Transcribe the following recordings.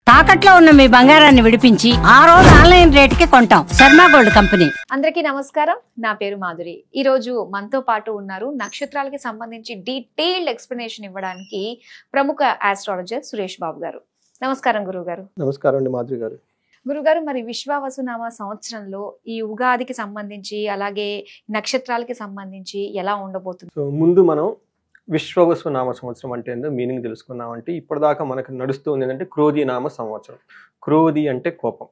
తాకట్లో ఉన్న మీ బంగారాన్ని విడిపించి ఆ రోజు ఆన్లైన్ రేటుకి కొంటాం. Sharma gold company. అందరికీ నమస్కారం. నా పేరు మాధురి. ఈ రోజు మనతో పాటు ఉన్నారు నక్షత్రాలకి సంబంధించి డీటెయిల్డ్ ఎక్స్ప్లెనేషన్ ఇవ్వడానికి ప్రముఖ ఆస్ట్రాలజర్ సురేష్ బాబు గారు. నమస్కారం గురువు గారు. నమస్కారం అండి మాధురి గారు. గురుగారు, మరి విశ్వావసునామ సంవత్సరంలో ఈ ఉగాదికి సంబంధించి అలాగే నక్షత్రాలకి సంబంధించి ఎలా ఉండబోతుంది? సో ముందు మనం విశ్వవసునామ సంవత్సరం అంటే ఏందో మీనింగ్ తెలుసుకున్నామంటే, ఇప్పటిదాకా మనకు నడుస్తూ ఉంది ఏంటంటే క్రోధి నామ సంవత్సరం. క్రోధి అంటే కోపం.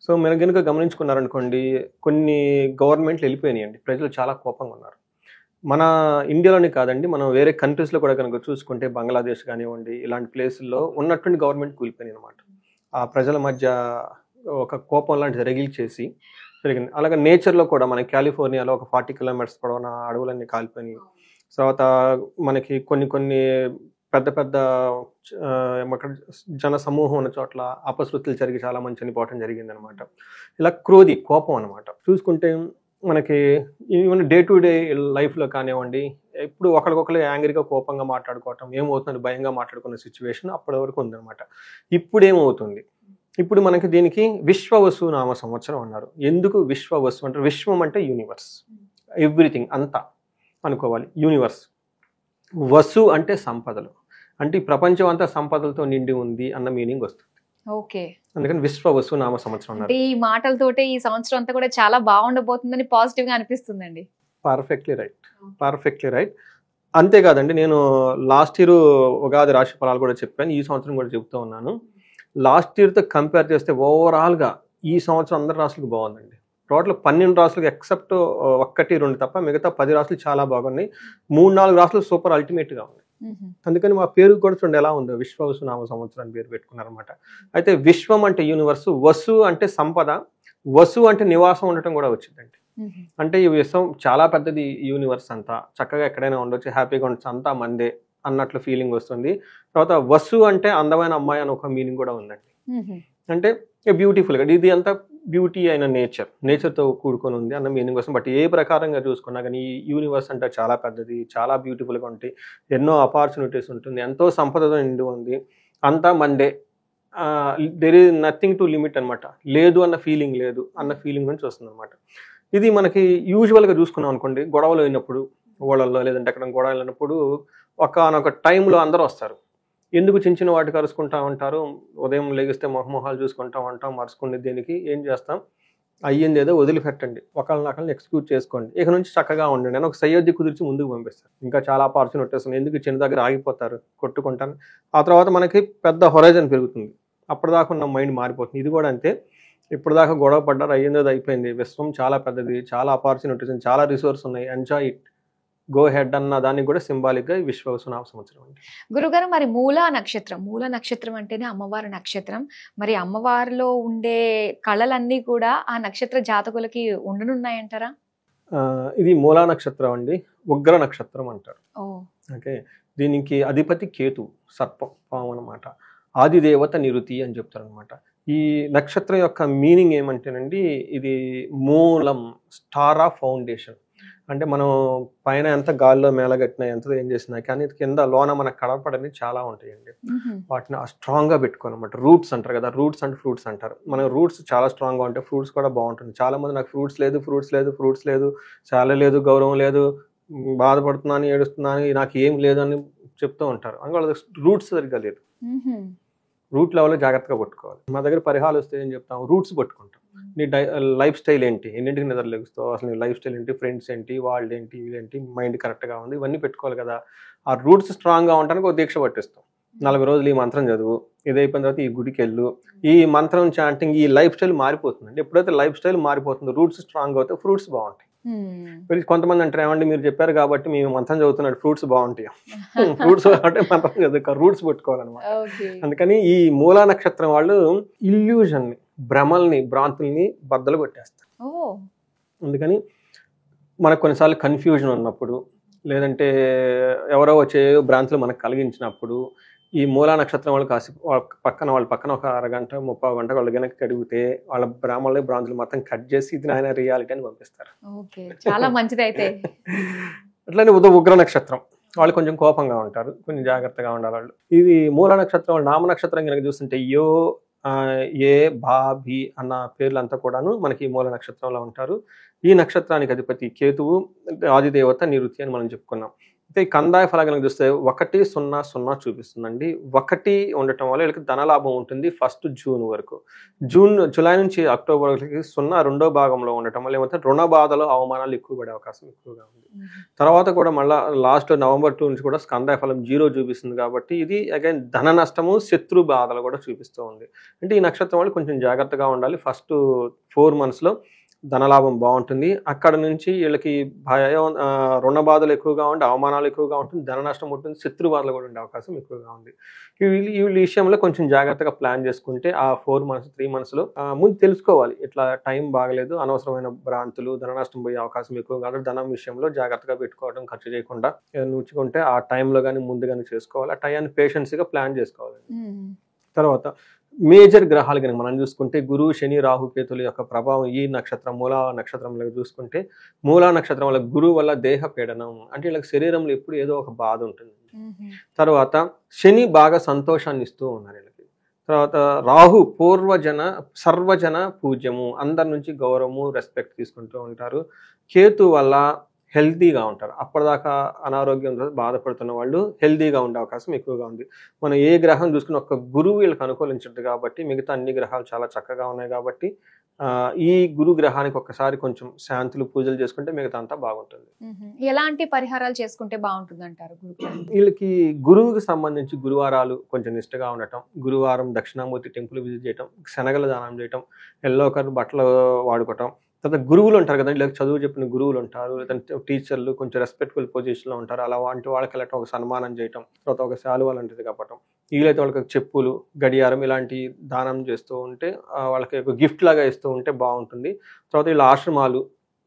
సో మనం కనుక గమనించుకున్నారనుకోండి, కొన్ని గవర్నమెంట్లు వెళ్ళిపోయినాయండి, ప్రజలు చాలా కోపంగా ఉన్నారు. మన ఇండియాలోనే కాదండి, మనం వేరే కంట్రీస్లో కూడా కనుక చూసుకుంటే బంగ్లాదేశ్ కానివ్వండి, ఇలాంటి ప్లేసుల్లో ఉన్నటువంటి గవర్నమెంట్ కూలిపోయినాయి అనమాట. ఆ ప్రజల మధ్య ఒక కోపం లాంటిది రగిల్చేసి జరిగింది. అలాగే నేచర్లో కూడా మన కాలిఫోర్నియాలో ఒక 40 కిలోమీటర్స్ పొడవున అడవులన్నీ కాలిపోయినాయి. తర్వాత మనకి కొన్ని పెద్ద పెద్ద జన సమూహం ఉన్న చోట్ల అపశృతులు జరిగి చాలా మంది చనిపోవటం జరిగింది అనమాట. ఇలా క్రోధి కోపం అనమాట. చూసుకుంటే మనకి ఈవెన్ డే టు డే లైఫ్లో కానివ్వండి, ఇప్పుడు ఒకరికొకరు యాంగ్రీగా కోపంగా మాట్లాడుకోవటం, ఏమవుతుంది భయంగా మాట్లాడుకున్న సిచ్యువేషన్ అప్పటి వరకు ఉందన్నమాట. ఇప్పుడు ఏమవుతుంది, ఇప్పుడు మనకి దీనికి విశ్వవసు నామ సంవత్సరం అన్నారు. ఎందుకు విశ్వవసు అంటే, విశ్వం అంటే యూనివర్స్, ఎవ్రీథింగ్ అంతా అనుకోవాలి. యూనివర్స్. వసు అంటే సంపదలు, అంటే ఈ ప్రపంచం అంతా సంపదలతో నిండి ఉంది అన్న మీనింగ్ వస్తుంది. ఓకే, అందుకని విశ్వవసు నామ సంవత్సరం అన్నారు. ఈ మాటలతోటే ఈ సంవత్సరం అంతా కూడా చాలా బాగుండబోతుందని పాజిటివ్ గా అనిపిస్తుందండి. Perfectly right. అంతేకాదండి, నేను లాస్ట్ ఇయర్ ఉగాది రాశి ఫలాలు కూడా చెప్పాను, ఈ సంవత్సరం కూడా చెప్తూ ఉన్నాను. లాస్ట్ ఇయర్తో కంపేర్ చేస్తే ఓవరాల్గా ఈ సంవత్సరం అందరి రాశులకు బాగుందండి. టోటల్ 12 రాశులకు ఎక్సెప్ట్ 1-2 తప్ప మిగతా 10 రాశులు చాలా బాగున్నాయి. 3-4 రాశులు సూపర్ అల్టిమేట్గా ఉన్నాయి. అందుకని మా పేరు కూడా చూడండి ఎలా ఉందో, విశ్వవసు నామ సంవత్సరం పేరు పెట్టుకున్నారనమాట. అయితే విశ్వం అంటే యూనివర్సు, వసు అంటే సంపద, వసు అంటే నివాసం ఉండటం కూడా వచ్చిందండి. అంటే ఈ విశ్వం చాలా పెద్దది, యూనివర్స్ అంతా చక్కగా ఎక్కడైనా ఉండొచ్చు, హ్యాపీగా ఉండొచ్చు, అంతా మందే అన్నట్లు ఫీలింగ్ వస్తుంది. తర్వాత వసు అంటే అందమైన అమ్మాయి అని ఒక మీనింగ్ కూడా ఉందండి. అంటే బ్యూటిఫుల్గా, ఇది అంతా బ్యూటీ అయిన నేచర్తో కూడుకొని ఉంది అన్న మీనింగ్ వస్తుంది. బట్ ఏ ప్రకారంగా చూసుకున్నా కానీ ఈ యూనివర్స్ అంటే చాలా పెద్దది, చాలా బ్యూటిఫుల్గా ఉంటాయి, ఎన్నో ఆపర్చునిటీస్ ఉంటుంది, ఎంతో సంపదతో నిండి ఉంది, అంతా Monday, there is nothing to limit అనమాట. లేదు అన్న ఫీలింగ్ నుంచి వస్తుంది అనమాట. ఇది మనకి యూజువల్గా చూసుకున్నాం అనుకోండి, గొడవలు అయినప్పుడు ఓళ్ళల్లో లేదంటే ఎక్కడ గొడవలు అయినప్పుడు ఒకనొక టైంలో అందరూ వస్తారు. ఎందుకు చిన్న వాటికి అరుచుకుంటా ఉంటారు, ఉదయం లేగిస్తే మొహమొహాలు చూసుకుంటా ఉంటాం, మరుచుకునే దేనికి ఏం చేస్తాం, అయ్యింది ఏదో వదిలిపెట్టండి, ఒకళ్ళని ఎక్స్క్యూట్ చేసుకోండి, ఇక నుంచి చక్కగా ఉండండి అని ఒక సయోధ్య కుదిర్చి ముందుకు పంపిస్తారు. ఇంకా చాలా ఆపర్చునిటీస్ ఉన్నాయి, ఎందుకు చిన్న దగ్గర ఆగిపోతారు కొట్టుకుంటాను. ఆ తర్వాత మనకి పెద్ద హొరైజన్ పెరుగుతుంది, అప్పటిదాకా ఉన్న మైండ్ మారిపోతుంది. ఇది కూడా అంతే, ఇప్పటిదాకా గొడవ పడ్డారు, అయ్యింది అయిపోయింది, విశ్వం చాలా పెద్దది, చాలా ఆపర్చునిటీస్, చాలా రిసోర్స్ ఉన్నాయి, ఎంజాయ్ ఇట్, గో హెడ్ అన్న దానికి కూడా సింబాలిక్ గా విశ్వవసు నామ సంవత్సరం అండి. గురుగారు, మరి మూలా నక్షత్రం అంటేనే అమ్మవారి నక్షత్రం. మరి అమ్మవారిలో ఉండే కళలన్నీ కూడా ఆ నక్షత్ర జాతకులకి ఉండనున్నాయంటారా? ఇది మూలా నక్షత్రం అండి, ఉగ్ర నక్షత్రం అంటారు. ఓకే, దీనికి అధిపతి కేతు, సర్పం, పాము అనమాట. ఆదిదేవత నిరుతి అని చెప్తారు అనమాట. ఈ నక్షత్రం యొక్క మీనింగ్ ఏమంటేనండి, ఇది మూలం, స్టార్ ఆఫ్ ఫౌండేషన్. అంటే మనం పైన ఎంత గాల్లో మేళగట్టినా, ఎంత ఏం చేసినా కానీ కింద లోన మనకు కడపడని చాలా ఉంటాయండి. వాటిని స్ట్రాంగ్ గా పెట్టుకోవాలన్నమాట. రూట్స్ అంటారు కదా, రూట్స్ అండ్ ఫ్రూట్స్ అంటారు. మన రూట్స్ చాలా స్ట్రాంగ్ గా ఉంటాయి, ఫ్రూట్స్ కూడా బాగుంటుంది. చాలా మంది నాకు ఫ్రూట్స్ లేదు, చాలా లేదు, గౌరవం లేదు, బాధపడుతున్నాను, ఏడుస్తున్నాను, నాకు ఏం లేదు అని చెప్తూ ఉంటారు. అందుకే వాళ్ళ రూట్స్ సరిగ్గా లేదు. రూట్ లెవెల్లో జాగ్రత్తగా పట్టుకోవాలి. మా దగ్గర పరిహారాలు వస్తే ఏం చెప్తాం, రూట్స్ పట్టుకుంటాం. నీ లైఫ్ స్టైల్ ఏంటి, ఎన్నింటికి నిద్ర లెగుస్తావు, అసలు నీ లైఫ్ స్టైల్ ఏంటి, ఫ్రెండ్స్ ఏంటి, వాళ్ళు ఏంటి, వీళ్ళేంటి, మైండ్ కరెక్ట్గా ఉంది, ఇవన్నీ పెట్టుకోవాలి కదా. ఆ రూట్స్ స్ట్రాంగ్గా ఉండడానికి ఒక దీక్ష పట్టిస్తాం. 40 రోజులు ఈ మంత్రం చదువు, ఇది అయిపోయిన తర్వాత ఈ గుడికి వెళ్ళు, ఈ మంత్రం చాంటింగ్, ఈ లైఫ్ స్టైల్ మారిపోతుంది. ఎప్పుడైతే లైఫ్ స్టైల్ మారిపోతుందో, రూట్స్ స్ట్రాంగ్ అవుతాయి, ఫ్రూట్స్ బాగుంటాయి. కొంతమంది అంటారు, ఏమంటే మీరు చెప్పారు కాబట్టి మేము మంత్రం చదువుతున్నట్టు ఫ్రూట్స్ బాగుంటాయి. ఫ్రూట్స్ అంటే మంత్రం చదువు, రూట్స్ పెట్టుకోవాలన్నమాట. అందుకని ఈ మూలా నక్షత్రం వాళ్ళు ఇల్యూజన్ ని, భ్రమల్ని, భ్రాంతుల్ని బద్దలు కొట్టేస్తారు. అందుకని మనకు కొన్నిసార్లు కన్ఫ్యూజన్ ఉన్నప్పుడు, లేదంటే ఎవరో వచ్చే భ్రాంతులు మనకు కలిగించినప్పుడు, ఈ మూలా నక్షత్రం వాళ్ళు వాళ్ళ పక్కన ఒక అరగంట 30 గంట వాళ్ళు గనక కడిగితే వాళ్ళ భ్రాంతులు మొత్తం కట్ చేసి ఇది ఆయన రియాలిటీ అని పంపిస్తారు. చాలా మంచిది. అయితే అట్లనే ఉగ్ర నక్షత్రం వాళ్ళు కొంచెం కోపంగా ఉంటారు, కొంచెం జాగ్రత్తగా ఉండాలి వాళ్ళు. ఇది మూల నక్షత్రం నామ నక్షత్రం కనుక చూస్తుంటే యో ఏ, బా, బి అన్న పేర్లంతా కూడాను మనకి ఈ మూల నక్షత్రంలో ఉంటారు. ఈ నక్షత్రానికి అధిపతి కేతువు, ఆదిదేవత నిరుతి అని మనం చెప్పుకున్నాం. అయితే ఈ కందాయ ఫలగణకు చూస్తే 1, 0, 0 చూపిస్తుందండి. 1 ఉండటం వల్ల వీళ్ళకి ధనలాభం ఉంటుంది ఫస్ట్ జూన్ వరకు. జూలై నుంచి అక్టోబర్ వరకు 0 రెండో భాగంలో ఉండటం వల్ల ఏమవుతుంది, రుణ బాధలు, అవమానాలు ఎక్కువ పడే అవకాశం ఎక్కువగా ఉంది. తర్వాత కూడా మళ్ళీ లాస్ట్ నవంబర్ 2 నుంచి కూడా కందాయ ఫలం 0 చూపిస్తుంది కాబట్టి ఇది అగైన్ ధన నష్టము, శత్రు బాధలు కూడా చూపిస్తూ ఉంది. అంటే ఈ నక్షత్రం వాళ్ళు కొంచెం జాగ్రత్తగా ఉండాలి. ఫస్ట్ 4 monthsలో ధనలాభం బాగుంటుంది. అక్కడ నుంచి వీళ్ళకి భయం, రుణ బాధలు ఎక్కువగా ఉండి, అవమానాలు ఎక్కువగా ఉంటుంది, ధన నష్టం ఉంటుంది, శత్రు బాధలు కూడా ఉండే అవకాశం ఎక్కువగా ఉంది. వీళ్ళ విషయంలో కొంచెం జాగ్రత్తగా ప్లాన్ చేసుకుంటే ఆ 4 months 3 monthsలో ముందు తెలుసుకోవాలి, ఇట్లా టైం బాగలేదు, అనవసరమైన భ్రాంతులు, ధన నష్టం పోయే అవకాశం ఎక్కువ కాదు, ధనం విషయంలో జాగ్రత్తగా పెట్టుకోవడం, ఖర్చు చేయకుండా ఉంచుకుంటే ఆ టైంలో కానీ ముందు కానీ చేసుకోవాలి. ఆ టైంని పేషెన్స్గా ప్లాన్ చేసుకోవాలి. తర్వాత మేజర్ గ్రహాలు కనుక మనం చూసుకుంటే గురువు, శని, రాహు, కేతుల యొక్క ప్రభావం ఈ నక్షత్రం మూలా నక్షత్రంలో చూసుకుంటే, మూలా నక్షత్రం వల్ల గురువు వల్ల దేహ పీడనం, అంటే వీళ్ళకి శరీరంలో ఎప్పుడు ఏదో ఒక బాధ ఉంటుంది. తర్వాత శని బాగా సంతోషాన్ని ఇస్తూ ఉన్నారు వీళ్ళకి. తర్వాత రాహు పూర్వజన సర్వజన పూజ్యము, అందరి నుంచి గౌరవము, రెస్పెక్ట్ తీసుకుంటూ ఉంటారు. కేతు వల్ల హెల్తీగా ఉంటారు. అప్పటిదాకా అనారోగ్యంతో బాధపడుతున్న వాళ్ళు హెల్తీగా ఉండే అవకాశం ఎక్కువగా ఉంది. మనం ఏ గ్రహం చూసుకుని ఒక్క గురువు వీళ్ళకి అనుకూలించదు కాబట్టి, మిగతా అన్ని గ్రహాలు చాలా చక్కగా ఉన్నాయి కాబట్టి ఈ గురు గ్రహానికి ఒక్కసారి కొంచెం శాంతులు, పూజలు చేసుకుంటే మిగతా అంతా బాగుంటుంది. ఎలాంటి పరిహారాలు చేసుకుంటే బాగుంటుంది అంటారు? వీళ్ళకి గురువుకి సంబంధించి గురువారాలు కొంచెం నిష్టగా ఉండటం, గురువారం దక్షిణామూర్తి టెంపుల్ విజిట్ చేయటం, శనగల దానం చేయటం, ఎల్లో కలర్ బట్టలు వాడుకోవటం. తర్వాత గురువులు ఉంటారు కదండి, ఇలా చదువు చెప్పిన గురువులు ఉంటారు, లేదంటే టీచర్లు కొంచెం రెస్పెక్ట్ఫుల్ పొజిషన్లో ఉంటారు, అలా వంటి వాళ్ళకి వెళ్ళటం, ఒక సన్మానం చేయటం, తర్వాత ఒక శాలువా లాంటిది కప్పటం, వీలైతే వాళ్ళకి చెప్పులు, గడియారం ఇలాంటి దానం చేస్తూ ఉంటే, వాళ్ళకి ఒక గిఫ్ట్ లాగా ఇస్తూ ఉంటే బాగుంటుంది. తర్వాత వీళ్ళ ఆశ్రమాలు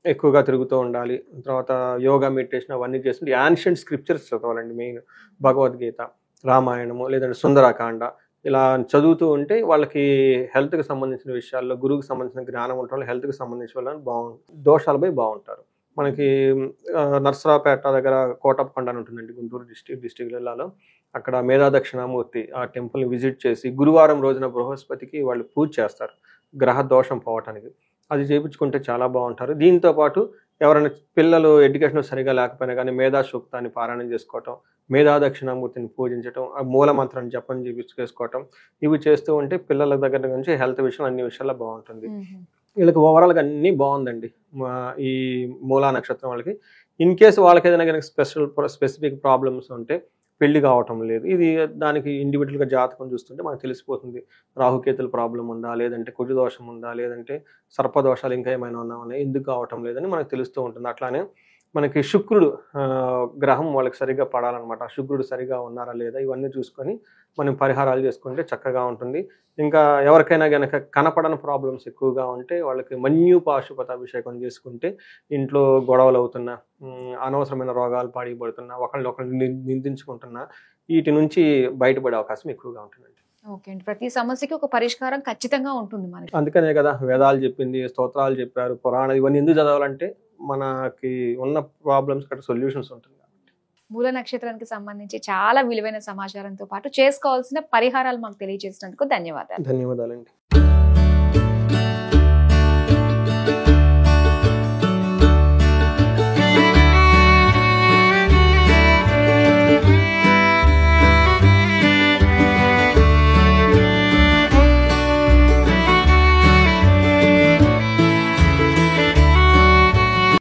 ఎక్కువగా తిరుగుతూ ఉండాలి. తర్వాత యోగా, మెడిటేషన్ అవన్నీ చేస్తుంటే యాన్షియంట్ స్క్రిప్చర్స్ చదవాలండి. మెయిన్ భగవద్గీత, రామాయణము, లేదంటే సుందరకాండ ఇలా చదువుతూ ఉంటే వాళ్ళకి హెల్త్కి సంబంధించిన విషయాల్లో, గురువుకి సంబంధించిన జ్ఞానం ఉండటం, హెల్త్కి సంబంధించిన వాళ్ళని దోషాలపై బాగుంటారు. మనకి నర్సరావుపేట దగ్గర కోటప్పకొండ అని ఉంటుందండి, గుంటూరు డిస్టిక్ జిల్లాలో. అక్కడ మేధా దక్షిణామూర్తి ఆ టెంపుల్ని విజిట్ చేసి గురువారం రోజున బృహస్పతికి వాళ్ళు పూజ చేస్తారు గ్రహ దోషం పోవటానికి. అది చేయించుకుంటే చాలా బాగుంటారు. దీంతో పాటు ఎవరైనా పిల్లలు ఎడ్యుకేషన్ సరిగా లేకపోయినా కానీ మేధా సూక్తాన్ని పారాయణం చేసుకోవటం, మేధా దక్షిణామూర్తిని పూజించటం, ఆ మూల మంత్రాన్ని జపం చేసుకోవటం, ఇవి చేస్తూ ఉంటే పిల్లల దగ్గర నుంచి హెల్త్ విషయం అన్ని విషయాల్లో బాగుంటుంది. వీళ్ళకి ఓవరాల్గా అన్నీ బాగుందండి ఈ మూలా నక్షత్రం వాళ్ళకి. ఇన్ కేసు వాళ్ళకి ఏదైనా కనుక స్పెసిఫిక్ ప్రాబ్లమ్స్ ఉంటే, పెళ్లి కావటం లేదు, ఇది దానికి ఇండివిజువల్గా జాతకం చూస్తుంటే మనకు తెలిసిపోతుంది. రాహుకేతుల ప్రాబ్లం ఉందా, లేదంటే కుజ దోషం ఉందా, లేదంటే సర్పదోషాలు ఇంకా ఏమైనా ఉన్నాయని, ఎందుకు కావటం లేదని మనకు తెలుస్తూ ఉంటుంది. అట్లానే మనకి శుక్రుడు గ్రహం వాళ్ళకి సరిగ్గా పడాలన్నమాట. శుక్రుడు సరిగా ఉన్నారా లేదా ఇవన్నీ చూసుకొని మనం పరిహారాలు చేసుకుంటే చక్కగా ఉంటుంది. ఇంకా ఎవరికైనా కనుక కనపడని ప్రాబ్లమ్స్ ఎక్కువగా ఉంటే వాళ్ళకి మన్యుపాశుపతాభిషేకం చేసుకుంటే, ఇంట్లో గొడవలు అవుతున్నా, అనవసరమైన రోగాలు పాడిపడుతున్నా, ఒకళ్ళు నిందించుకుంటున్నా, వీటి నుంచి బయటపడే అవకాశం ఎక్కువగా ఉంటుందండి. ఓకే అండి, ప్రతి సమస్యకి ఒక పరిష్కారం ఖచ్చితంగా ఉంటుంది మనకి. అందుకనే కదా వేదాలు చెప్పింది, స్తోత్రాలు చెప్పారు, పురాణం, ఇవన్నీ ఎందుకు చదవాలంటే మనకి ఉన్న ప్రాబ్లమ్స్ కట్ట సొల్యూషన్స్ ఉంటుంది. మూల నక్షత్రానికి సంబంధించి చాలా విలువైన సమాచారంతో పాటు చేసుకోవాల్సిన పరిహారాలు మాకు తెలియజేసినందుకు ధన్యవాదాలు. ధన్యవాదాలండి.